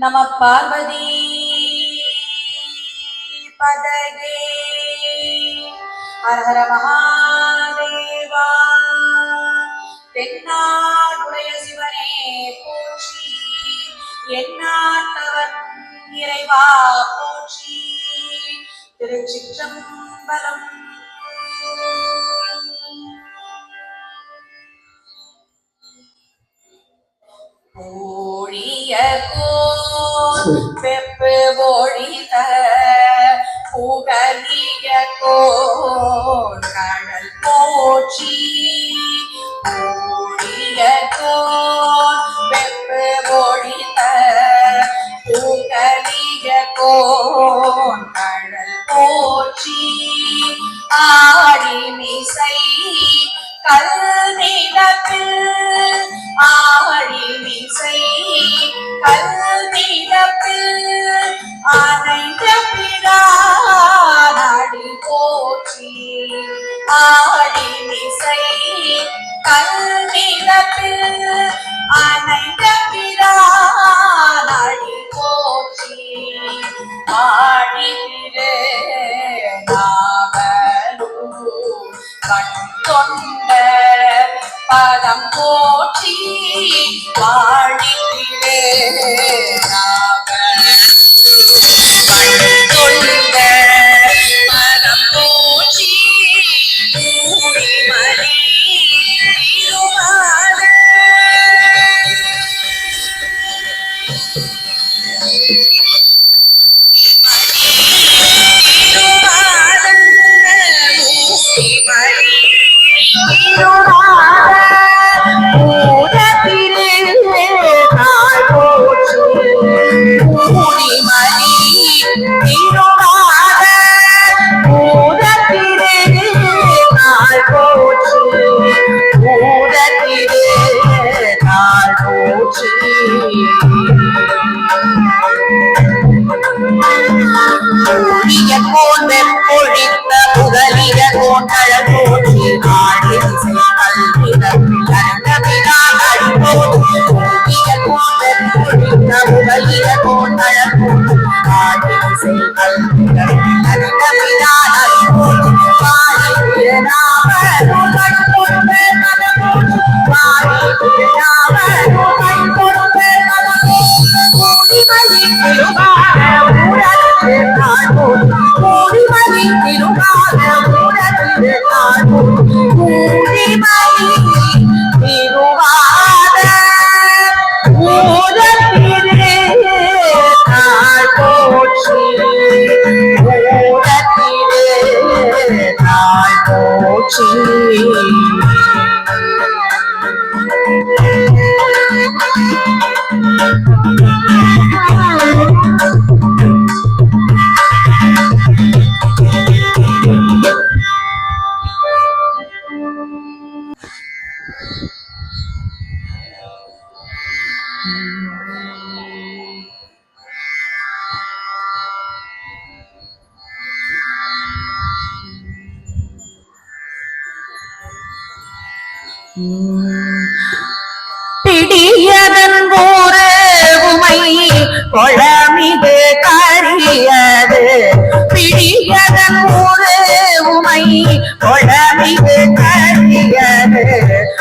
நம பார்வதி பதகே ஹர மகாதேவா. தென்னாடுடைய சிவனே போற்றி, எந்நாட்டவர் இறைவா போற்றி. திருச்சிற்றம்பலம். ஊழிய வெப்பு ஒழித புகழிய கடல் போற்றி. ஊழிய வெப்பு ஒழித புகழிய கடல் போற்றி. ஆழிமிசை கல்நிலத்தில் ஆழிமிசை கல்நிலத்தில் அனைந்த பிரானடி போற்றி. ஆழிமிசை கல்நிலத்தில் அனைந்த பிரானடி போற்றி. ஆழிதிரு கண்கொண்ட பதம் போற்றி. வாழிலே கண்கொண்ட பதம் போற்றி. மூடிமணி பொழித்த புகலிய கோண்டழல் போற்றி. ஆழிசை கல்விதப்பில் அண்ட பிரானடி போற்றி. பொழித்த புகலிய கோண்டழல் போற்றி. ஆழிசை கல்விதப்பில் அண்ட பிரானடி போற்றி. வாழி திருநாம கண் கொடுப்பே மனம் போற்றி. வாழி திருநாம கண் கொடுப்பே மனம் போற்றி. கூடிமணி திருவார ஊரத்து நான் போற்றி. கூடிமணி திருவார ஊரத்து நான் போற்றி. கூடிமணி திருவார ஊரத்திலே நான் போற்றி. ஊரத்திலே நான் போற்றி. பிடியதன் போரு உமை கொளமிது கரியது. பிடியதன் போரு உமை கொளமிது கரியது.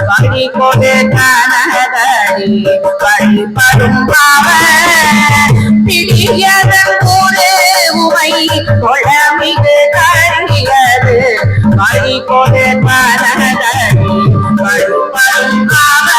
வழி கொடு கனதடி வழிபடும் பவர். பிடியதன் போரு உமை கொளமிது கரியது. வழி கொடு கனதடி வழிபடும் பவர்.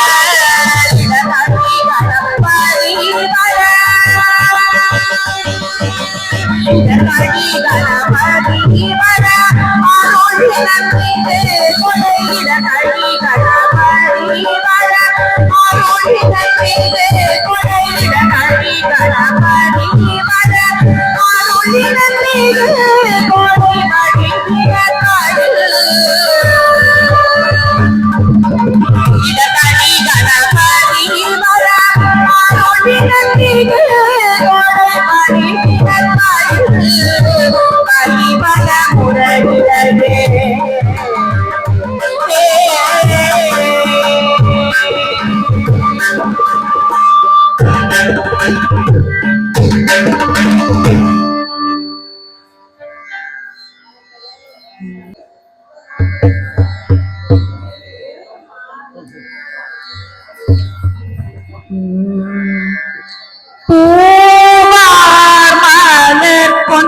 Thank you.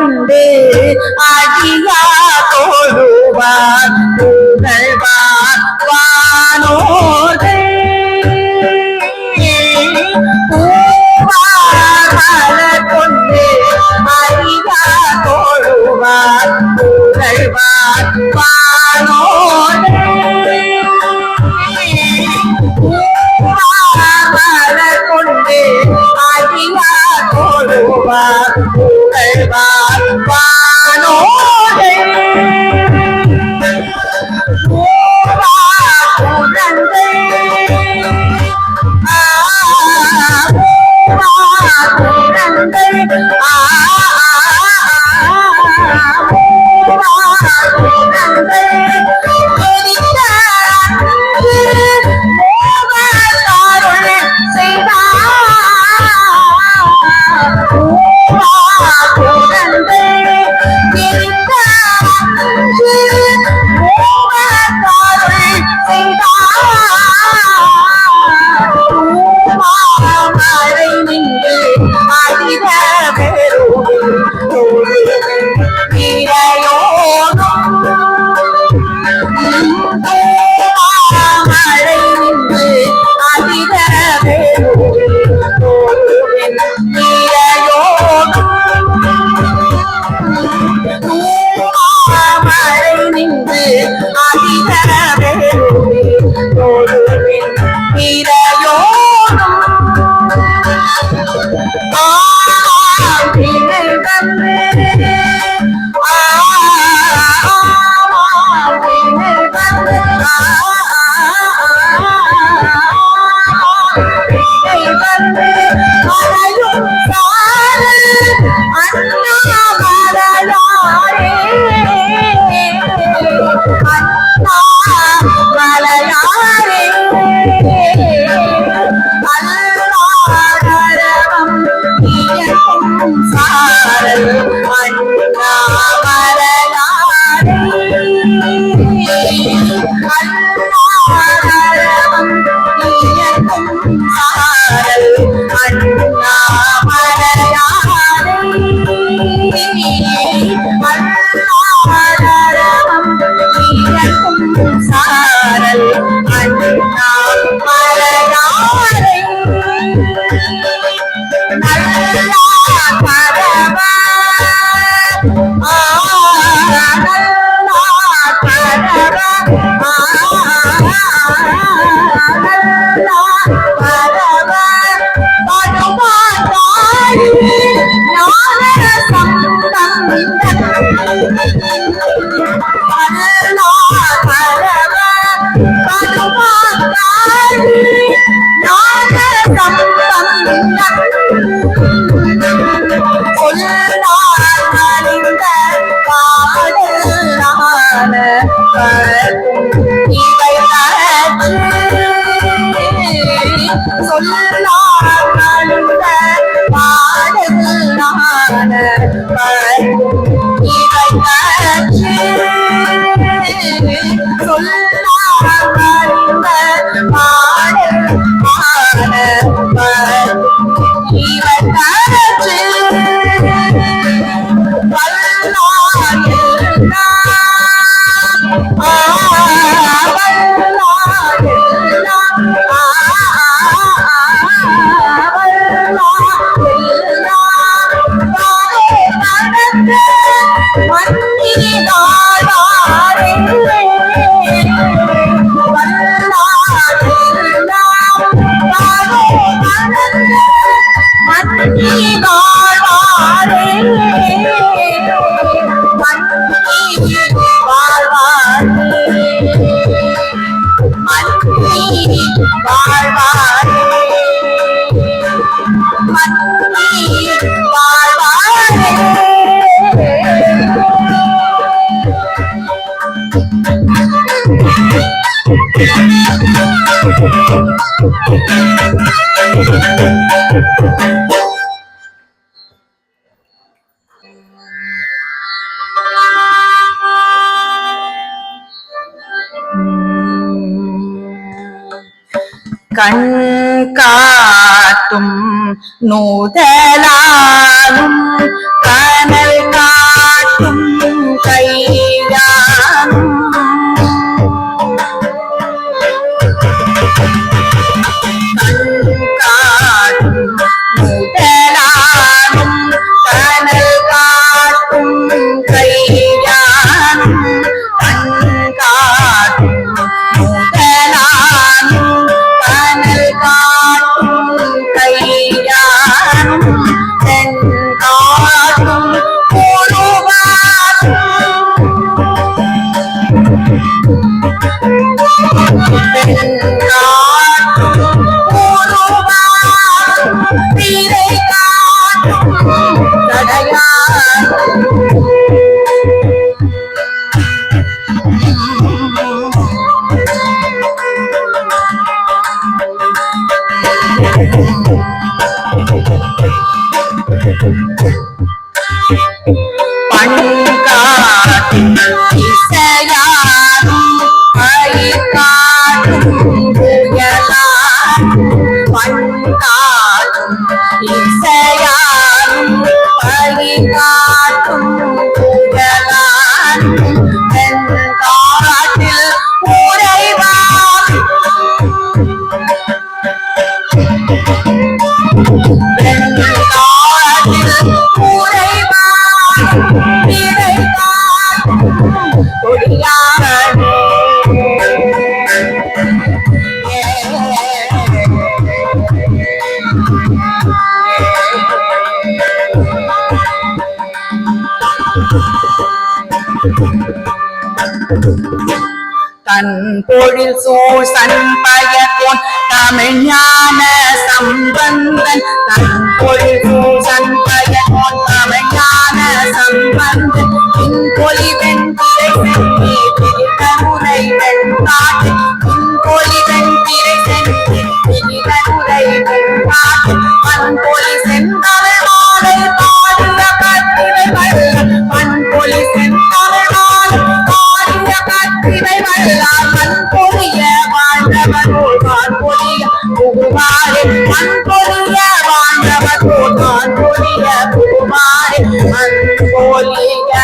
கொண்டு அடியா தொழுவார் புகழ்வார் வானோர்கள் பூவார் மலர் கொண்டு அடியா தொழுவார் புகழ்வார் வானோர்கள் மலர் கொண்டு அடியா தொழுவார் புகழ்வார் வானோர்கள் கண் காட்டும் நூதலாலும் கனல் வெண்காட்டும் பண்காட்டும் இசையாரும் வழிகாட்டும் புயலாரும் பண்காட்டும் இசையாரும் வழிகாட்டும் புயலாரும் வெண்காட்டில் உறைவார் வெண்காட்டில் உறைவார் கொடியானே தன் பொழில் சூழ் சண்பயக்கோன் தமிழ்ஞான சம்பந்தன் தன் பொழில் சூழ் சண்பயக்கோன் தமிழ்ஞான சம்பந்தன் இன் பொலி வெண்பிறை சென்றி திருமுறை வெண்காட்டு இன் பொலி வெண்பிறை சென்றி திருமுறை வெண்காட்டு பண்பொலி செந்தமிழ் மாலை பாடிய கத்திரை வள்ளல் பண்பொலி செந்தமிழ் மாலை பாடிய கத்திரை வள்ளல் மண்பொழிய வாழ்ந்தவரோடு வான்பொழிய புகுமாறு மண்பொழிய வாழ்ந்தவரோடு வான்பொழிய புகுமாறு மண்பொழிய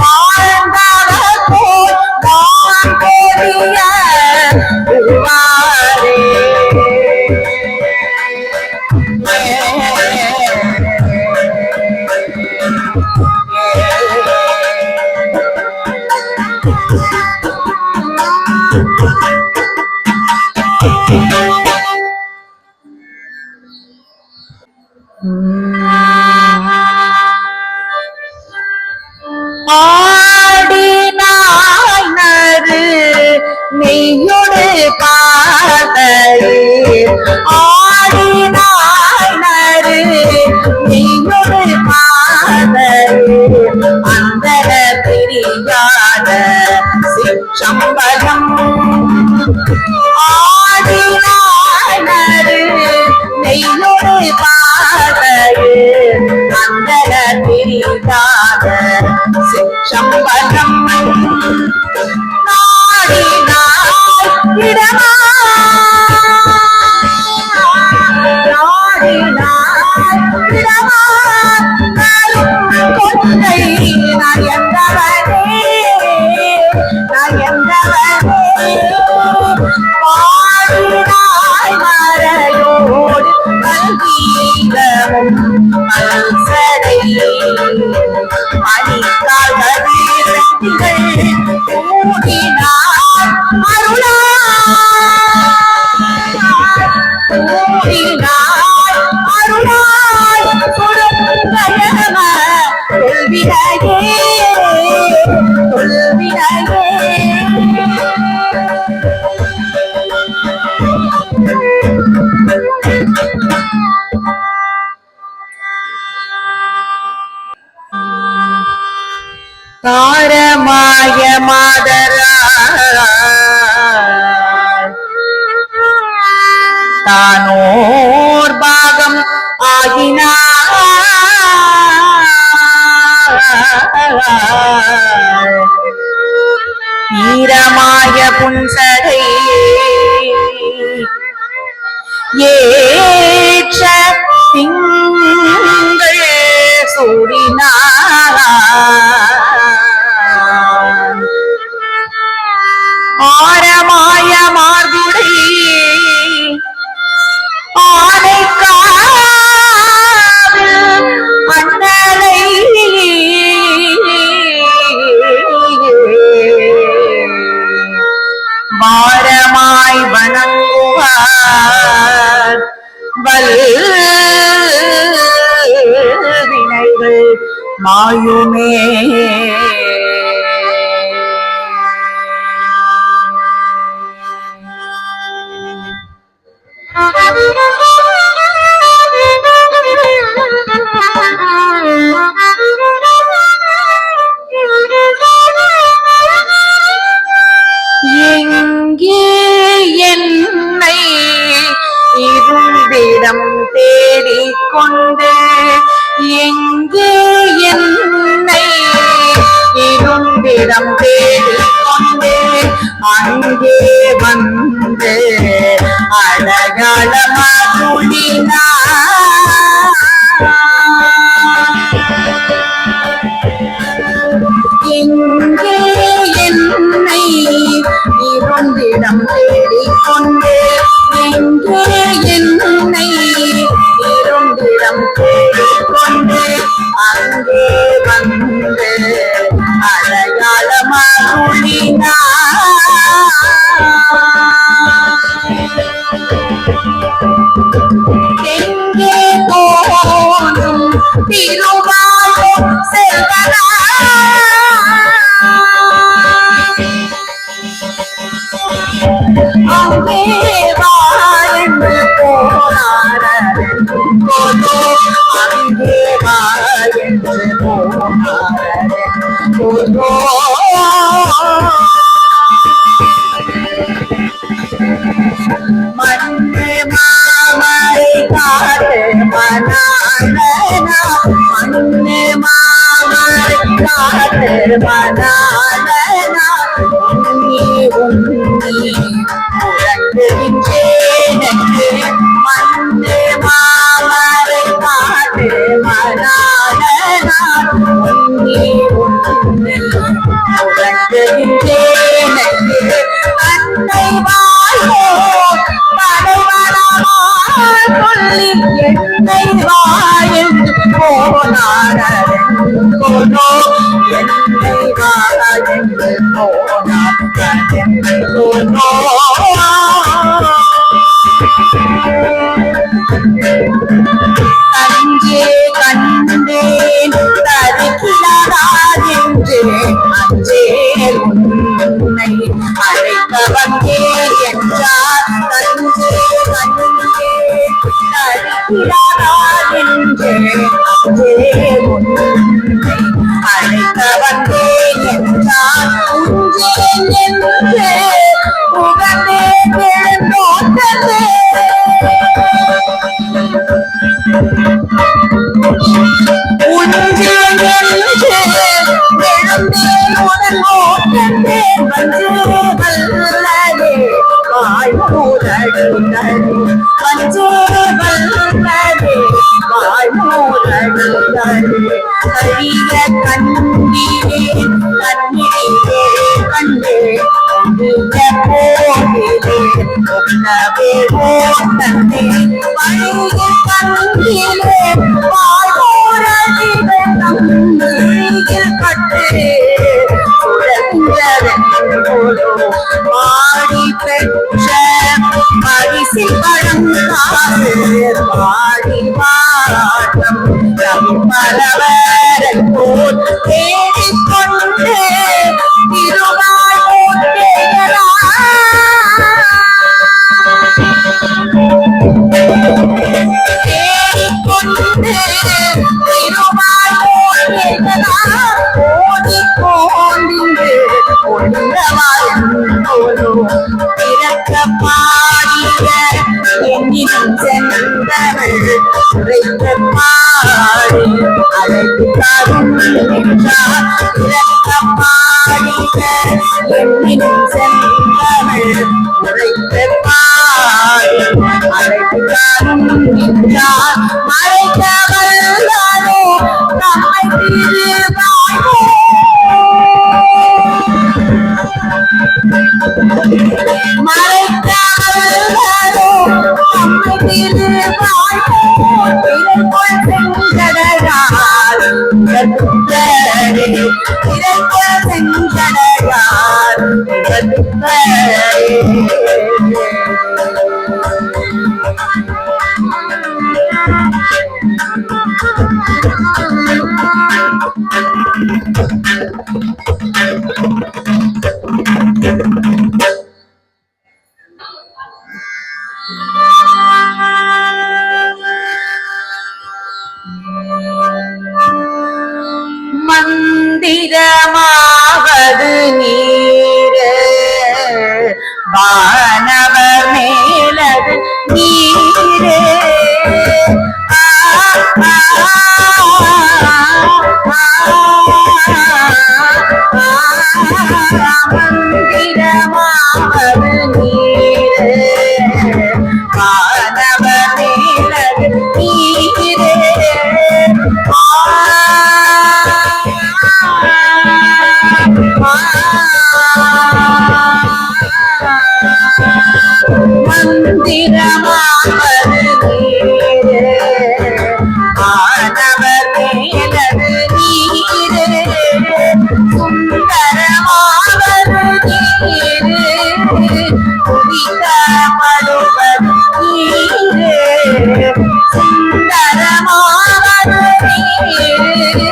வாழ்ந்தவர் போல் வான்பொழிய புகுமாறு ஆடினாய் நறு நெய்யொடு காதலே ஆடினாய் நறு நெய்யொடு காதலே அந்தர பிரியாத சிற்றம்பலம் ஆடினாய் நறு நெய்யொடு காதலே அந்தர பிரியாத சிற்றம்பலம் நாடினாய் இடமா நாடினாய் இடமா கொண்டை நயந்தவனே நயந்தவனே பாடினாய் மறையோடு கல்வீகமும் மல்சடை அணிக்கால் கதிரங்கள் கூடினார் அருளாய் கூடினார் அருளாய் கொடுங்கயம தொல்வினையே தொல்வினையே தாரமாய மாதராய் தானோர் பாகம் ஆகினார் ஈரமாய புன்சடை ஏற்ற திங்கள் சூடினார் ஆரமாய மாயுமே. எங்கே என்னை இருந்திடம் தேடிக்கொண்டு, எங்கே என்னை இருந்திடம் தேடிக்கொண்டு, அங்கே வந்து அழகாளமாகுளினார். எங்கே என்னை இருந்திடம் தேடிக்கொண்டு, எங்கே என்னை இருந்திடம் தேடிக்கொண்டு, அங்கே வந்து அழகாளமாகுளினார். எங்கே போனும் திருவாயும் செல்வனா, அங்கே வாழ்ந்து போனார் போதோ, அங்கே வாழ்ந்து போனார் போதோ. மண்ணு மாமரை காட்டு மணாலனா, மண்ணு மாமரை காட்டு மணாலனா, உன்னி உன்னி உறங்குகின்றேனென்று, மண்ணு மாமரை காட்டு மணாலனா, உன்னி உன்னி உறங்குகின்றேனென்று, அன்னை வாழ்வோ தலைவனமாய் சொல்லி என்னை வாயென்று போனார் போனோ, என்னை வாயென்று போனார் போனோ. தஞ்சே கண்டேன் தருகிறாரென்று, அஞ்சே உன்னை அழைக்க வந்தேன் என்றார். தஞ்சே கண்டேன் தருகிறாரென்று, அஞ்சே உன்னை அழைக்க வந்தேன் என்றார். உஞ்சேன் என்று புகழ்ந்தே எழுந்தோட்டே, உஞ்சேன் என்று எழுந்தேன் உடன் ஓட்டந்தேன், வஞ்சே வல்லதே வாய்மூரடிதே, வஞ்சே வல்லதே வாய்மூரடிதே. கரிய கண்டினேன் கண்ணிலே கண்டே, போதிலே உண்ணவே ஓட்டந்தே, வழிய கண்டிலே வாய்மூரடிதே, நம்பியில் பட்டே மாடி பெற்ற பரிசில் பழம் காசு, பாடி பாட்டம் பலவரன் போல் தேடிக்கொண்டு திருவாய் ஓட்டேரா. தேடிக்கொண்டு திருவாய் ஓட்டேரா, ஓடிக்கோண்டின்று பிறக்க பாடிய என்னிடம் சென்றவள் உரைத்த பாடி அழைத்து தரும் என்றார். பிறக்க பாடிய என்னிடம் சென்றவள் உரைத்த பாடி அழைத்து தரும் என்றார். மறைத்தவள்தானோ நம்மை திருவாய்மோ, மறைத்தவள்தானோ நம்மை திருவாய்மோ, திரைக்குள் சென்றடையார் திரைக்குள் சென்றடையார் மந்திரமாவது நீரே வானவர் மேலது நீரே மந்திரமாவது நீரே வானவர் மேலது நீரே மந்திரமாவது நீரே ஆனவர் மேலது நீரே சுந்தரமாவது நீரே குடிக்கப்படுவது நீரே சுந்தரமாவது நீரே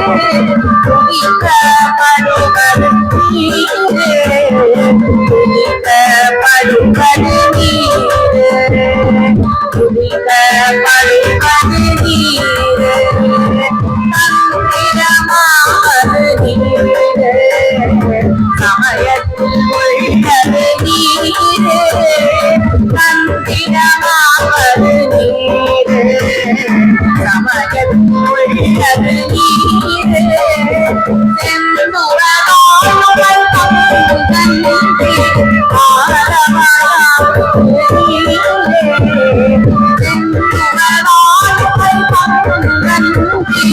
குடிக்கப்படுவது நீரே குடிக்கப்படுவது நீரே குடிக்கப்படுவது நீரே தந்திரமாவது நீரே சமயத்தில் உள்ளது நீரே தந்திரமாவது நீரே சமயத்தில் உள்ளது நீரே செந்துரனோடுகள் பங்குதன்றி ஆரவாயாவது நீரே செந்துரனோடுகள் பங்குதன்றி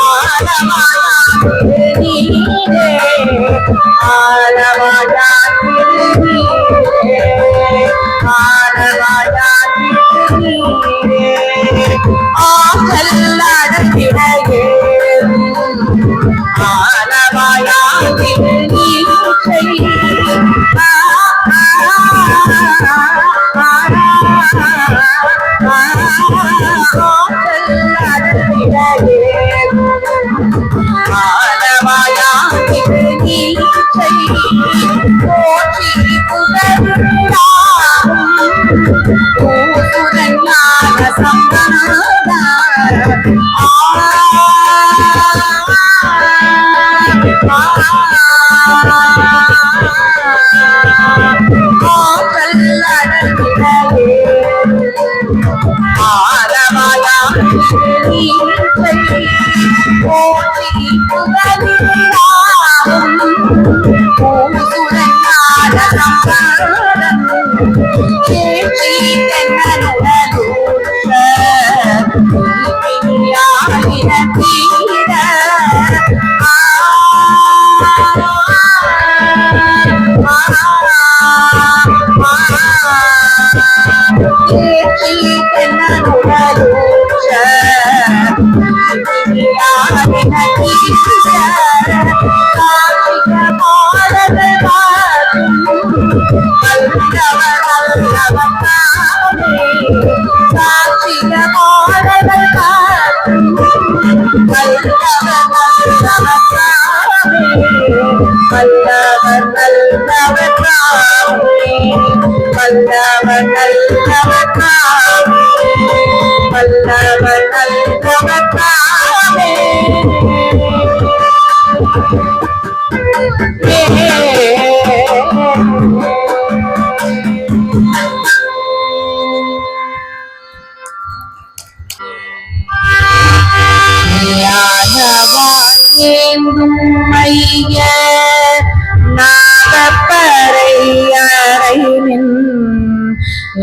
ஆரவாயாவது நீரே ஆரவாயாவது நீரே ஆரவாயாவது நீரே ஆற்றல் அடங்கிடையே ஆரவாயாவது நீரை ஆரவாயாவது நீரை போற்றி புகழ் ஞான சம்பந்தா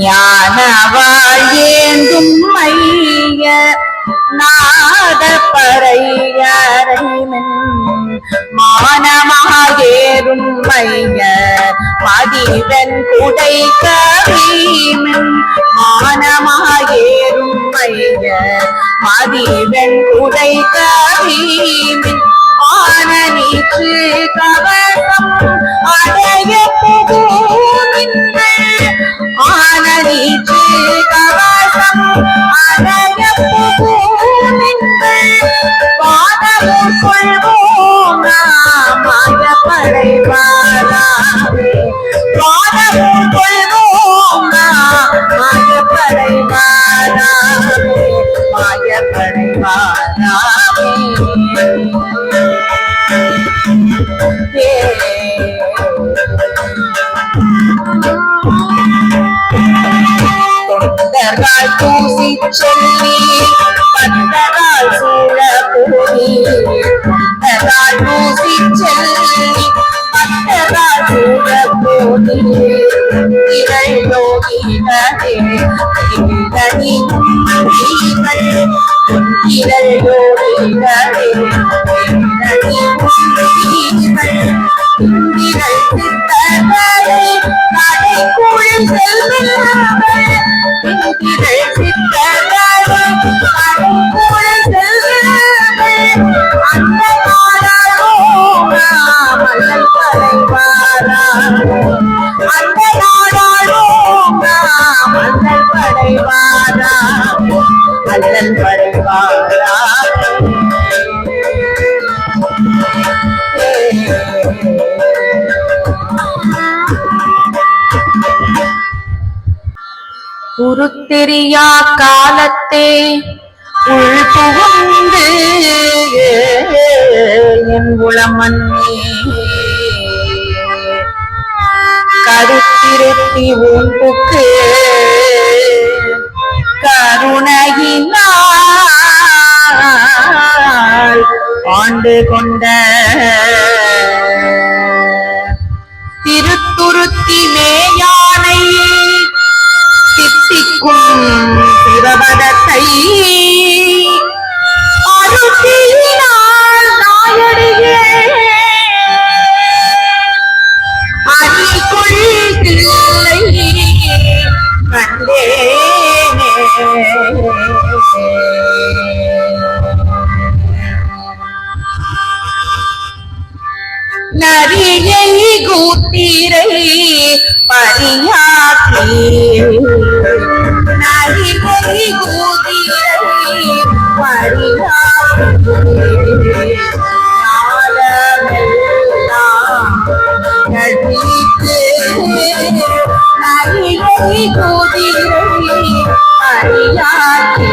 ஞானவாள் ஏந்தும் மைய நாதப்பறையறைமின் மானமாகேறும் மைய மதிவன் குடை கவிமின் மானமாகேறும் மைய மதிவன் குடை கவிமின் ஆனநீற்று கவசம் அடைய புகுமின்கள் ஆனநீற்று கவசம் அடைய புகுமின்கள் வானமும் கொள்வோம் மாயப்படைவாராவே வானமும் கொள்வோம் மாயப்படைவாராவே மாயப்படைவாராவே பக்தர்கள் தூசி சொல்லி பக்தரால் சூழ போய் பக்தரால் தூசி சொல்லி பக்தரால் சூழ போய் திரள் யோகிகளே திரள் யோகிகளே திங்கள் சித்தர்களே நடைக்குள் செல்வர்கள் திங்கள் சித்தர்களே நடைக்குள் செல்வர்கள் அந்த நாடாளோ மல்லல் படைவாரா அந்த நாடாளோ மல்லல் படைவாரா அல்லல் படைவாரா உருத்தெரியா காலத்தே உள் புகுந்து என் உளமன்னே கருத்திருத்தி உன்புக்கு கருணையினால் ஆண்டு கொண்ட திருத்துருத்தி மேயானை தித்திக்கும் சிவபதத்தை அருத்தியினால் நாயடியே அறிகொள் தில்லை கண்டேனே நரியை கூத்திரை பரியாக்கி நரியை கூத்திரை பரியாக்கி நரியை கூத்திரை பரியாக்கி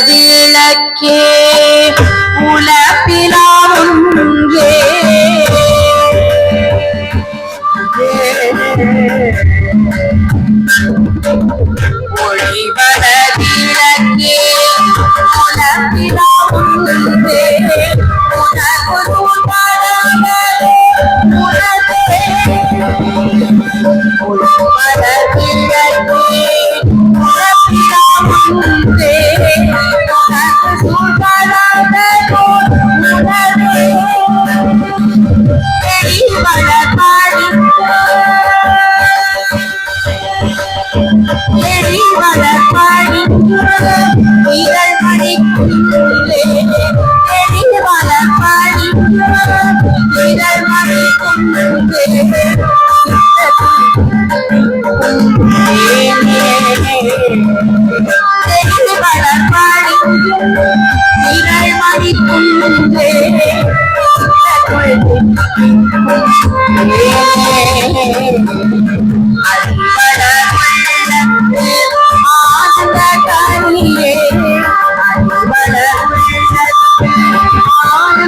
விளக்கே உலப்பிலாவுங்கே ஒளிவர விளக்கே உலப்பிலாவுங்கே உனக்கு பரமரே உனதே ஒளிவர விளக்கே உலப்பிலாவுங்கே ஆனந்த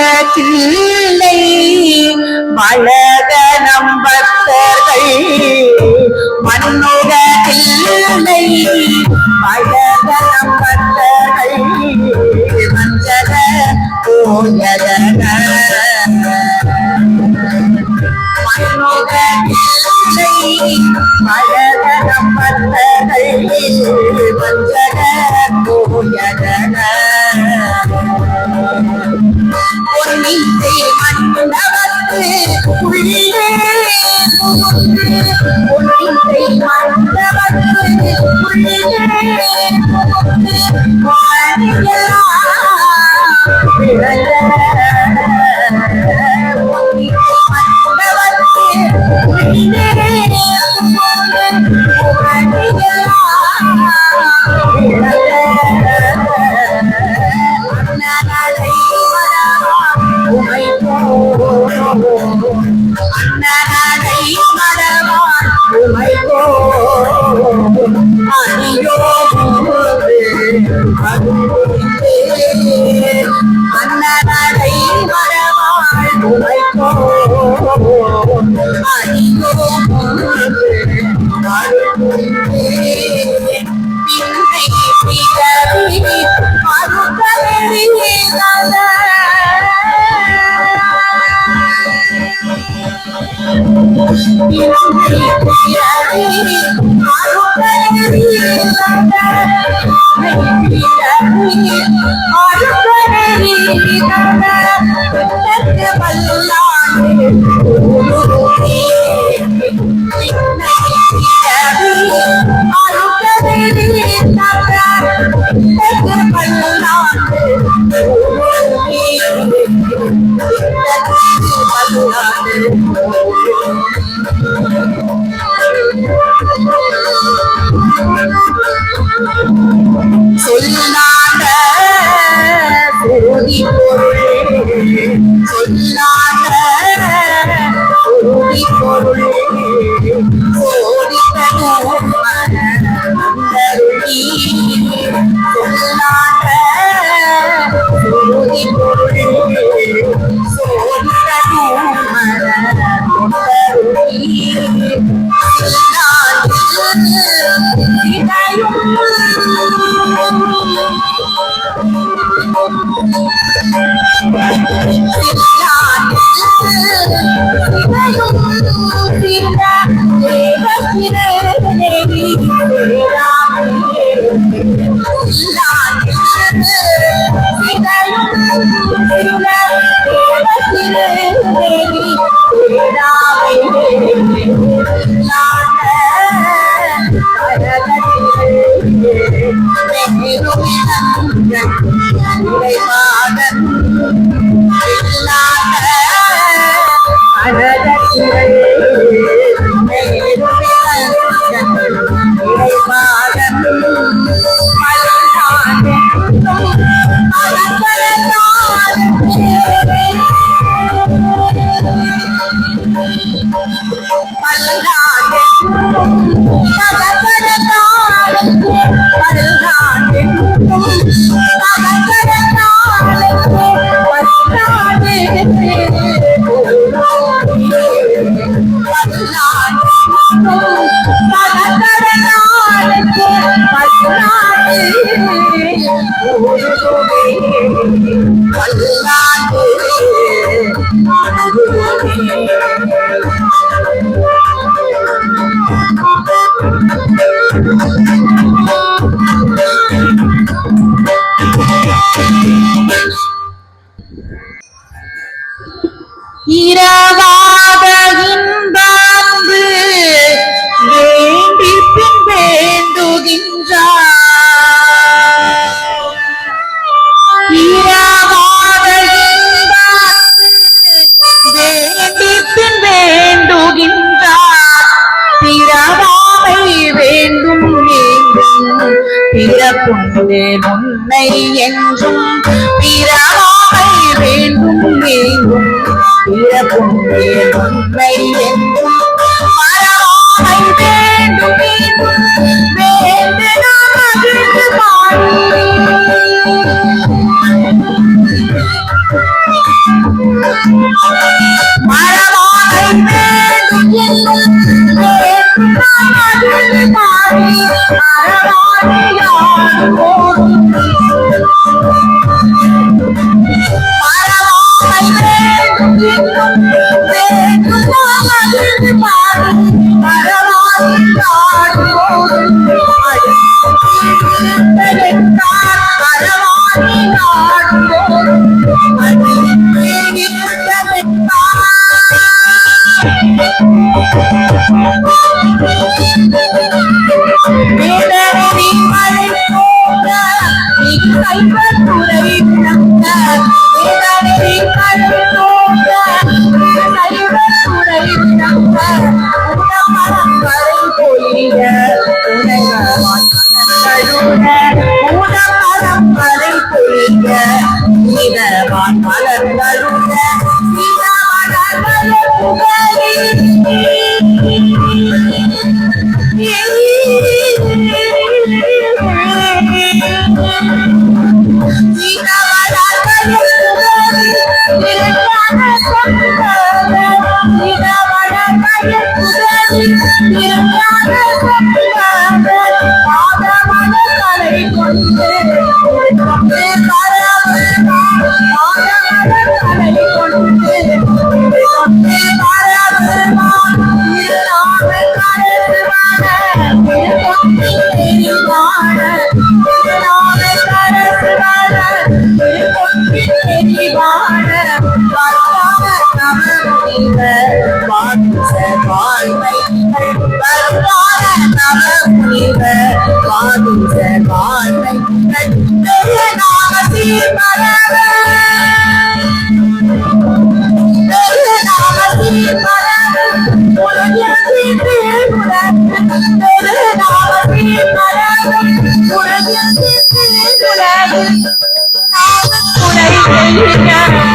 மண்ணுகத்தில்லை மலக நம்பத்தர்கள் மண்ணுகத்தில்லை மலக நம்பத்தர்கள் மஞ்சள போயதன மண்ணுகத்தில்லை மலக நம்பத்தர்கள் மஞ்சள போயதன பொன்னிசை மண்டபத்து உள்ளே புகுந்து பொன்னிசை மண்டபத்து உள்ளே புகுந்து வாணியெல்லாம் பிறந்த பொன்னிசை மண்டபத்து உள்ளே புகுந்து வாணியெல்லாம் பிறந்த அண்ணனை மடவான் உமைகோ அடியோ அண்ணனை மடவான் உமைகோ அடியோ பின்னை சொல்லாத பொருளி சொல்லாத பொருளி சோதித்தனும் மனந்தருளி சொல்லாத பொருளி சோதித்தனும் மனந்தருளி இரவாத இன்பாந்து வேண்டி பின் வேண்டுகின்றார். இரவாத இன்பாந்து வேண்டி பின் வேண்டுகின்றார். பிறவாமை வேண்டும் வேண்டும் பிறப்புண்டு உன்னை என்றும் பிறவாமை வேண்டும் வேண்டும் பிறப்புண்டு உன்னை என்றும் மறவாமை வேண்டும் வேண்டு மகிழ்ந்து மறவாமை வேண்டும் என்னும் மகிழ்ந்து பாடி மறவாமையாடு போதும் மறவாமை வேண்டும் என்னும் மகிழ்ந்து பாடி மறவாமையாடு போதும் மறவாமையாடு போதும் வேதனை மழை போக நீ கைவத்துறை விளங்க வேதனை மழை போக கைவத்துறை விளங்க உடமரம் வரை பொழிய உலகமாய் கழுத உடமரம் வரை பொழிய இதவான் மலர் கழுத இதமலர் புகழி புனித வாதிச வாழ்வை நாமதி மரப நாமதி மரப உலகில் நாமதி மரப உலகில் குறை செய்ய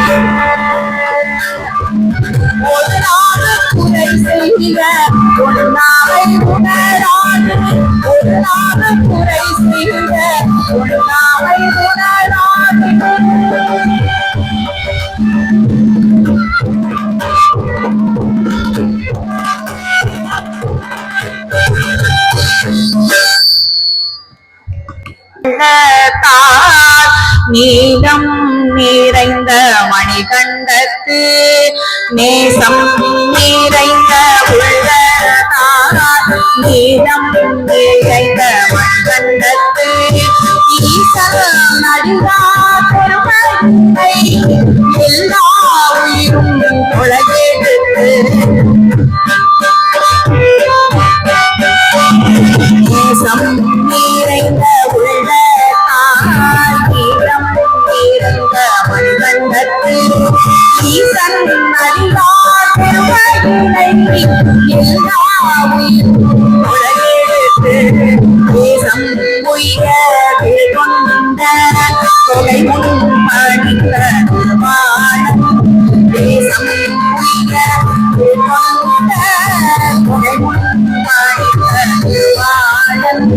ஒரு நாள் குறை செய்க ஒரு நாளை உணராது ஒரு நாள் குறை செய்க ஒரு நாளை உணராது நீலம் நிறைந்த மணிகண்டத்து நேசம் நிறைந்த உள்ள நீலம் நிறைந்த மணிகண்டத்து ஈசல் நடிகார் பெருமை எல்லா உயிரும் உலகெடுத்து நேசம் நிறைந்த உள்ள மணிகண்டத்து ஈசன் அறிவார் பெருமையினை எல்லா உலகெடுத்து தேசம் உய கொண்ட தொகை முன் பணிந்த திருவானம் தேசம் உய கொண்ட தொகை முன் பணிந்த திருவானம்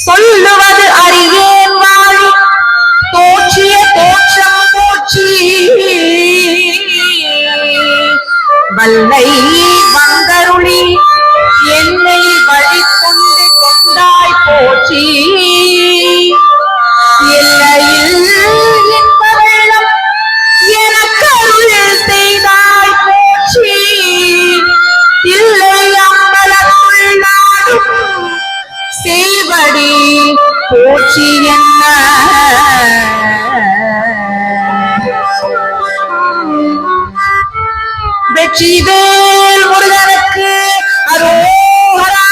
சொல்லுவது அறியேன் வாழி தோற்றிய தோற்றம் போற்றி வல்லை வந்தருளி என்னை வழி கொண்டு கொண்டாய் போற்றி எல்லையில் இன்ப வெள்ளம் எனக்கு அருள் செய்தாய் போற்றி இல்லை அம்பலத்துள் நாடும் சேவடி போற்றி என்ன வெற்றிவேல் முருகனுக்கு அரோகரா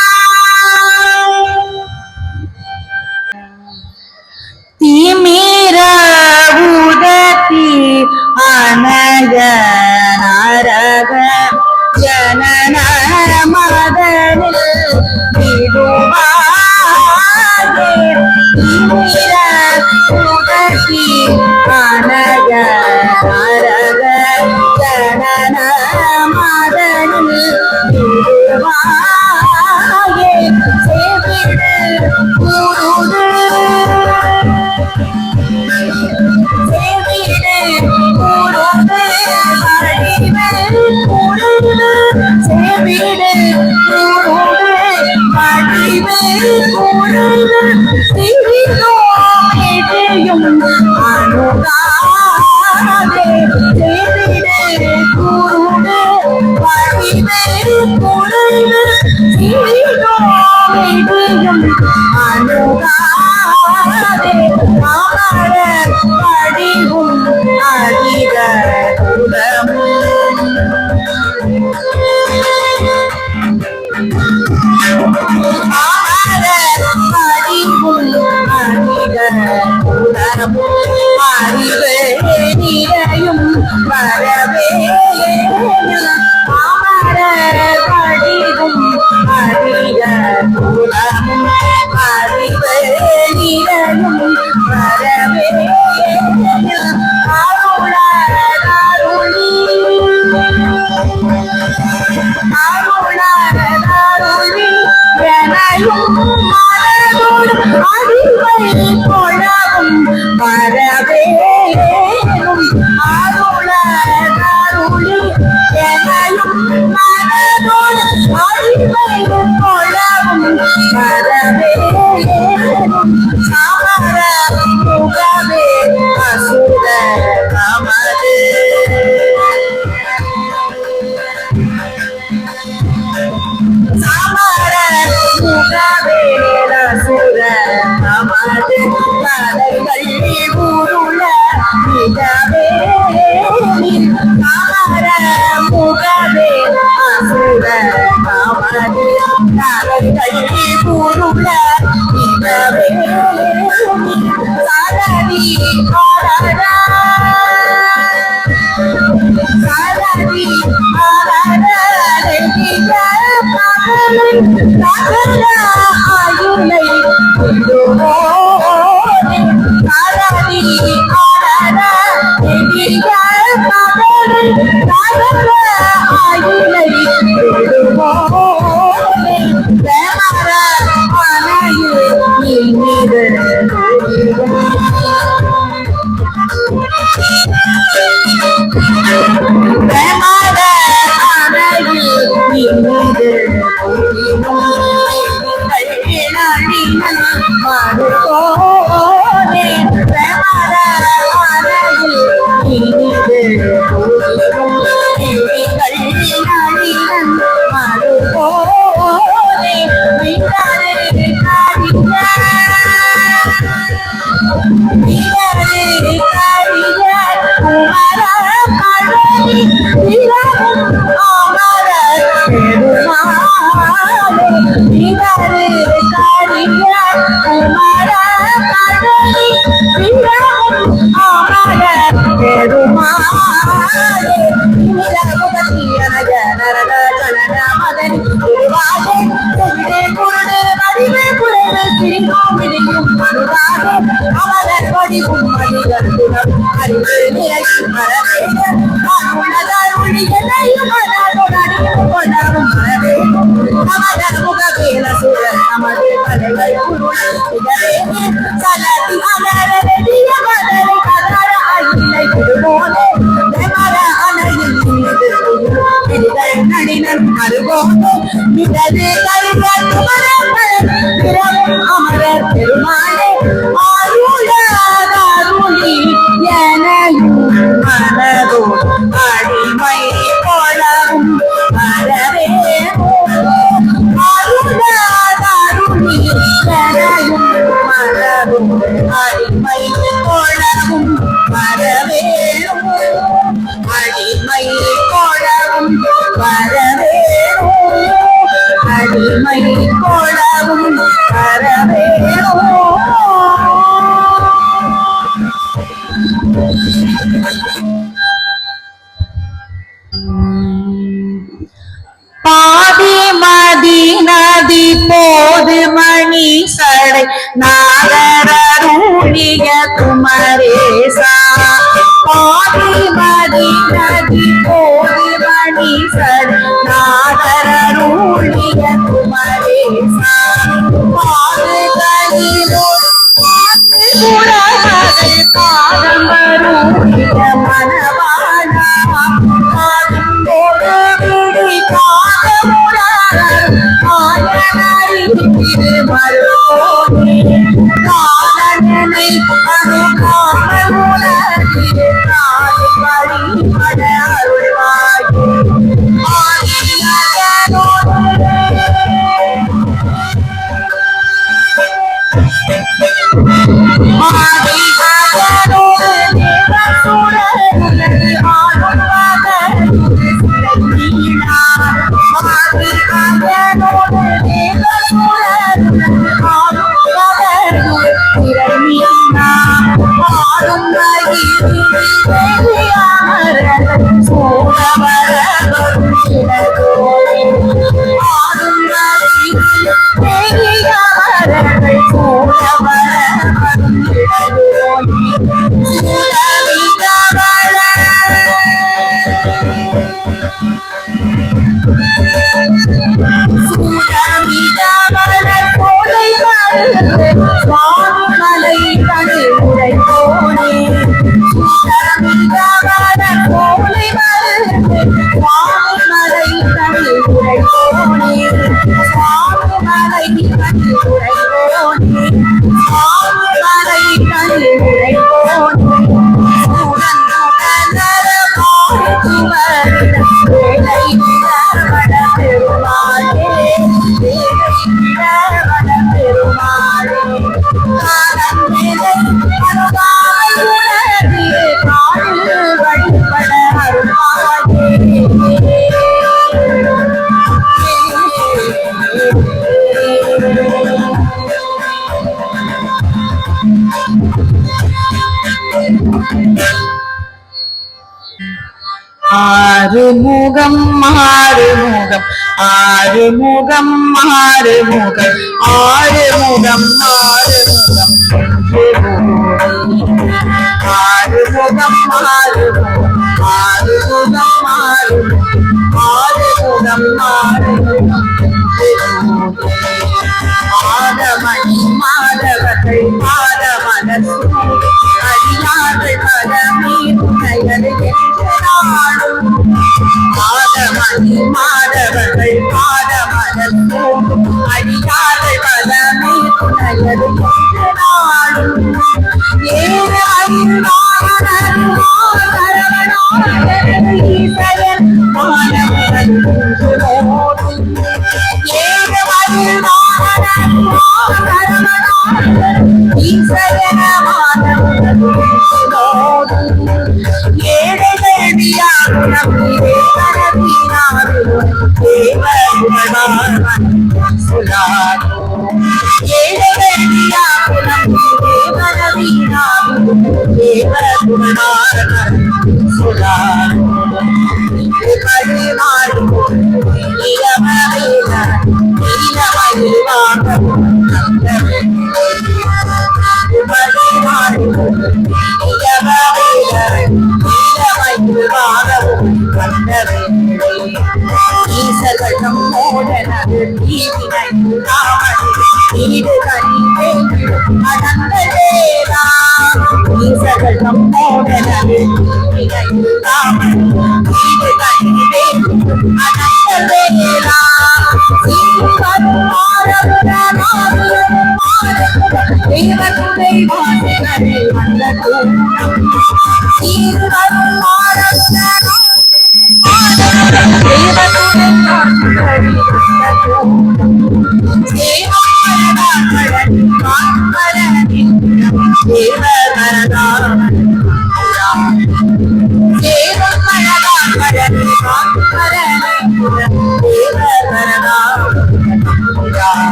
தீமீர உதத்தி அனக நரக ஜனன மதனில் தீமீர உதத்தி அனக நரக ஜனன மதனில் சேவிடு குருடு சேவிடு குருடு வடிவில் குருடு சேவிடு குருடு வடிவில் குருடு சிறிதோம் அனுதானே சேவிடு குருடு வடிவில் குருடு சிறிதோம் அனுதானே அமர படிவும் அதிக குலமும் அமர படிவும் முகவே அசுர காமதி நகை கூறுள்ள மிகவே சரதி ஆரடா சரதி ஆரடா ஆயுளை அமரர் பெருமானே ஆயுளி எனையும் மனதோ அடிமை போலவும் மரவே ஆயுளி எனையும் மனதோ அடிமை போலவும் மரவே அடிமை போலவும் மரவே அடிமை போலவும் மரவே பாதி மதி நதி போது மணி சடை நாகரூழிய குமரேசா பாதி மதி நதி போது மணி சடை நாகரூழிய குமரேசா பாது கலிமோடு குடமகள் பாதம் வரூழிய மனவாளா பாதம்போடு விடி காலனை அணுகாமல் உணர்ந்து வழிபட அருள்வாயே வழிபட அருள்வாயே ஆறுமுகம் ஆறுமுகம் ஆறுமுகம் ஆறுமுகம் ஆறுமுகம் ஆறுமுகம் ஆறுமுகம் ஆறுமுகம் ஆறுமுகம் ஆறுமுகம் ஆதமணி மாதவர்கள் பாதமலர் அடியார்கள் பரமீதுணையது என்றாலும் ஆதமணி மாதவர்கள் பாதமலர் அடியார்கள் பரமீதுணையது என்றாலும் ஏழு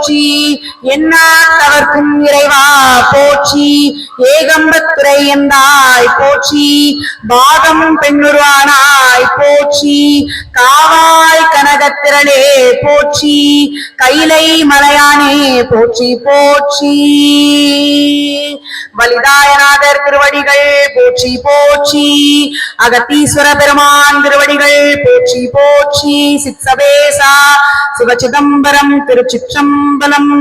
போற்றி, எந்நாட்டவர்க்கும் இறைவா போற்றி, ஏகம்பத்துரை எந்தாய் போற்றி, பாகம் பெண்ணுருவானாய் போற்றி, காவாய் கனகத்திரளே போற்றி, கைலை மலையானே போற்றி போற்றி. வலிதாயநாதர் திருவடிகள் போற்றி போற்றி, அகத்தீஸ்வர பெருமான் திருவடிகள் போற்றி போற்றி. சித்சபேசா சிவசிதம்பரம் திருச்சிற்றம்பலம்.